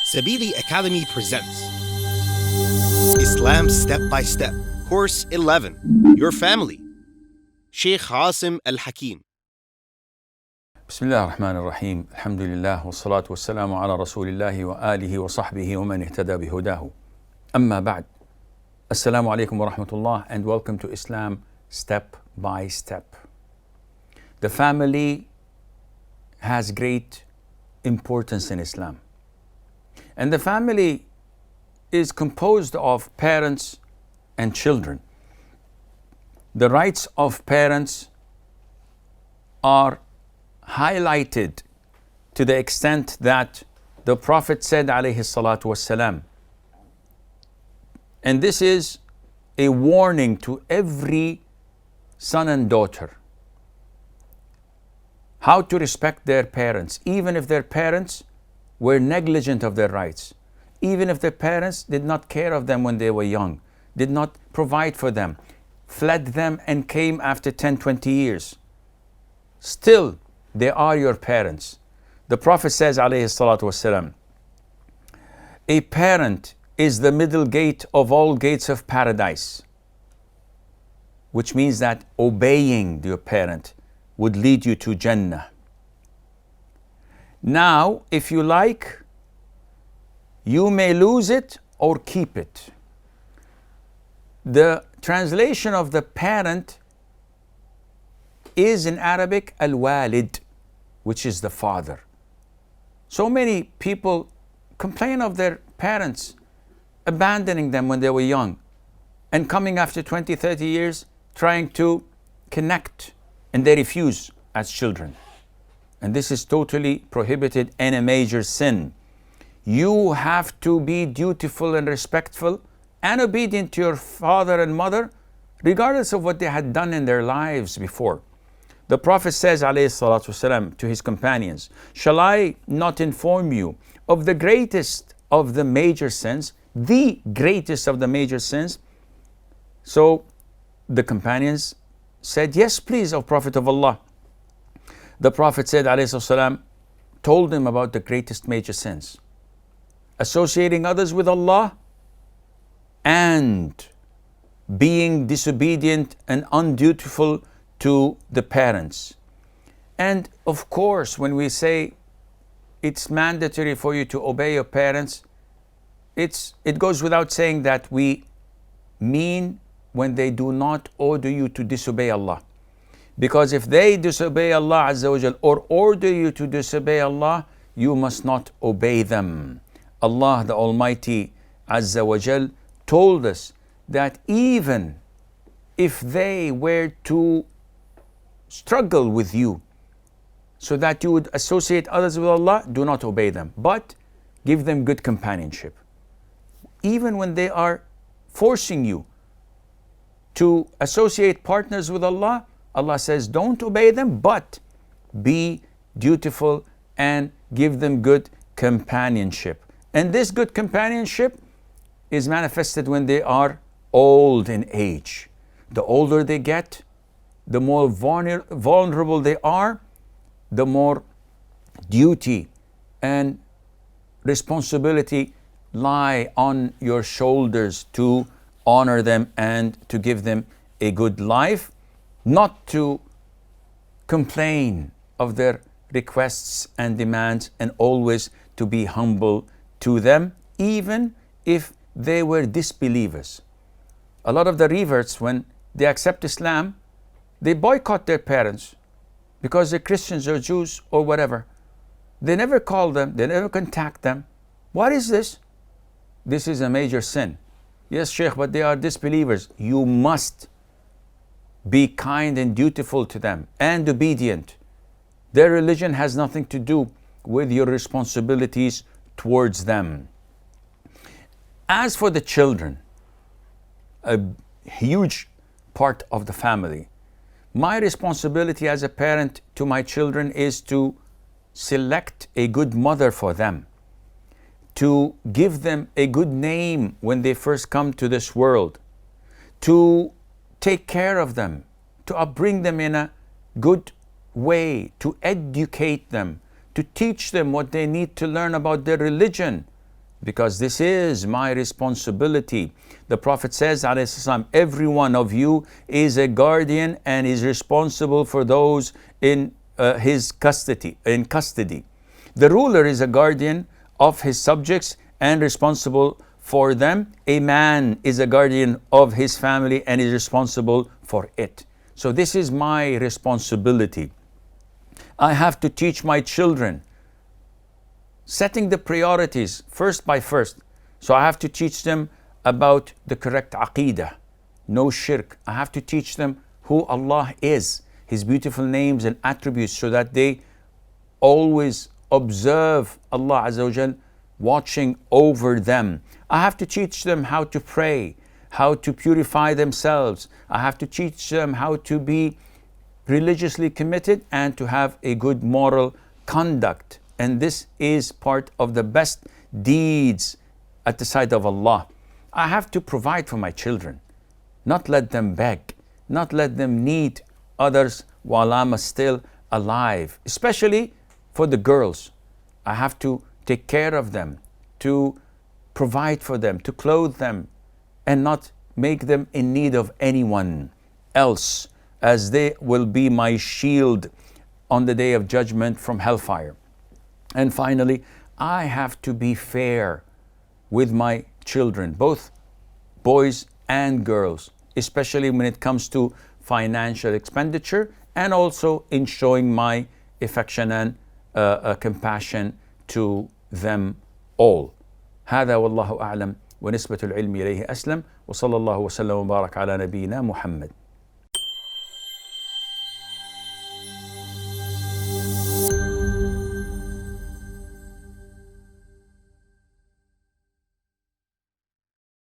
Sabili Academy presents Islam Step by Step, Course 11, Your Family. Sheikh Asim Al-Hakim. بسم الله الرحمن الرحيم الحمد لله والصلاة والسلام على رسول الله وآله وصحبه ومن اهتدى بهداه أما بعد السلام عليكم ورحمة الله and welcome to Islam Step by Step. The family has great importance in Islam, and the family is composed of parents and children. The rights of parents are highlighted to the extent that the Prophet said alayhi salatu wassalam, and this is a warning to every son and daughter, how to respect their parents, even if their parents were negligent of their rights, even if their parents did not care of them when they were young, did not provide for them, fled them and came after 10-20 years. Still, they are your parents. The Prophet says, alayhi salatu wasalam, a parent is the middle gate of all gates of paradise, which means that obeying your parent would lead you to Jannah. Now, if you like, you may lose it or keep it. The translation of the parent is in Arabic al-walid, which is the father. So many people complain of their parents abandoning them when they were young and coming after 20-30 years trying to connect, and they refuse as children. And this is totally prohibited and a major sin. You have to be dutiful and respectful and obedient to your father and mother, regardless of what they had done in their lives before. The Prophet says, alayhi salatu wasalam, to his companions, shall I not inform you of the greatest of the major sins, the greatest of the major sins? So the companions said, yes, please, O Prophet of Allah. The Prophet said, alayhi salatu wasalam, told him about the greatest major sins: associating others with Allah and being disobedient and undutiful to the parents. And of course, when we say it's mandatory for you to obey your parents, it goes without saying that we mean when they do not order you to disobey Allah. Because if they disobey Allah Azza wa Jal or order you to disobey Allah, you must not obey them. Allah the Almighty Azza wa Jal told us that even if they were to struggle with you so that you would associate others with Allah, do not obey them, but give them good companionship. Even when they are forcing you to associate partners with Allah, Allah says don't obey them, but be dutiful and give them good companionship. And this good companionship is manifested when they are old in age. The older they get, the more vulnerable they are, the more duty and responsibility lie on your shoulders to honor them and to give them a good life, not to complain of their requests and demands, and always to be humble to them, even if they were disbelievers. A lot of the reverts, when they accept Islam, they boycott their parents because they're Christians or Jews or whatever. They never call them, they never contact them. What is this? This is a major sin. Yes, Sheikh, but they are disbelievers. You must be kind and dutiful to them and obedient. Their religion has nothing to do with your responsibilities towards them. As for the children, a huge part of the family, my responsibility as a parent to my children is to select a good mother for them, to give them a good name when they first come to this world, to take care of them, to upbring them in a good way, to educate them, to teach them what they need to learn about their religion, because this is my responsibility. The Prophet says, ﷺ, every one of you is a guardian and is responsible for those in his custody. The ruler is a guardian of his subjects and responsible for them. A man is a guardian of his family and is responsible for it. So this is my responsibility. I have to teach my children, setting the priorities first by first. So I have to teach them about the correct aqeedah, no shirk. I have to teach them who Allah is, His beautiful names and attributes, so that they always observe Allah Azza wa Jal watching over them. I have to teach them how to pray, how to purify themselves. I have to teach them how to be religiously committed and to have a good moral conduct. And this is part of the best deeds at the side of Allah. I have to provide for my children, not let them beg, not let them need others while I'm still alive. Especially for the girls, I have to take care of them, to provide for them, to clothe them, and not make them in need of anyone else, as they will be my shield on the day of judgment from hellfire. And finally, I have to be fair with my children, both boys and girls, especially when it comes to financial expenditure, and also in showing my affection and compassion to them all. هذا والله أعلم ونسبة العلم إليه أسلم وصلى الله وسلم وبارك على نبينا محمد.